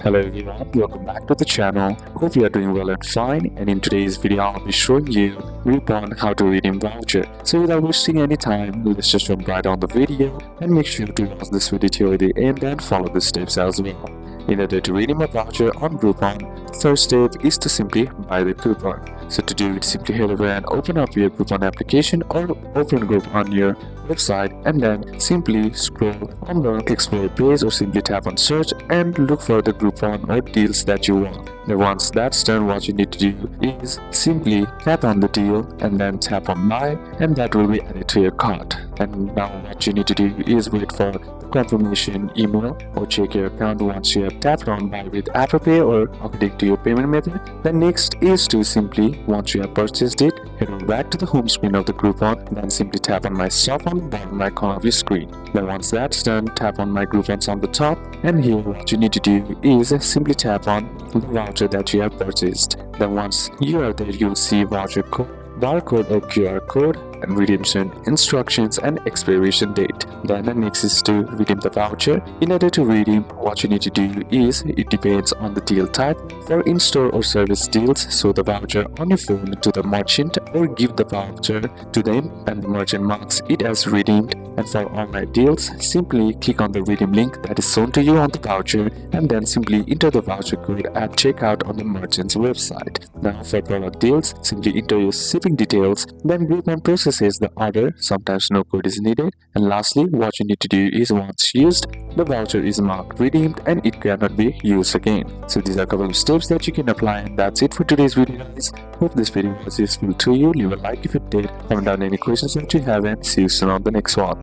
Hello everyone, welcome back to the channel. Hope you are doing well and fine, and in today's video I'll be showing you Groupon how to redeem voucher. So without wasting any time, let's just jump right on the video and make sure to watch this video till the end and follow the steps as well. In order to redeem a voucher on Groupon, the first step is to simply buy the coupon. So to do it, simply head over and open up your Groupon application or open Groupon on your website, and then simply scroll on the explore page or simply tap on search and look for the Groupon or deals that you want. Now once that's done, what you need to do is simply tap on the deal and then tap on buy, and that will be added to your cart. And now what you need to do is wait for the confirmation email or check your account once you have tapped on buy with Apple Pay or according to your payment method. Then next is to simply, once you have purchased it, head on back to the home screen of the Groupon, then simply tap on my shop on the bottom icon of your screen. Then once that's done, tap on my Groupons on the top, and here what you need to do is simply tap on the voucher that you have purchased. Then once you are there, you'll see voucher code, barcode or QR code, and redemption instructions and expiration date. Then the next is to redeem the voucher. In order to redeem, what you need to do is, it depends on the deal type. For in-store or service deals, show the voucher on your phone to the merchant or give the voucher to them and the merchant marks it as redeemed. And for online deals, simply click on the redeem link that is shown to you on the voucher and then simply enter the voucher code at checkout on the merchant's website. Now for product deals, simply enter your shipping details, then Groupon processes the order. Sometimes no code is needed. And lastly, what you need to do is, once used, the voucher is marked redeemed and it cannot be used again. So these are a couple of steps that you can apply, and that's it for today's video, guys. Hope this video was useful to you. Leave a like if it did, comment down any questions that you have, and see you soon on the next one.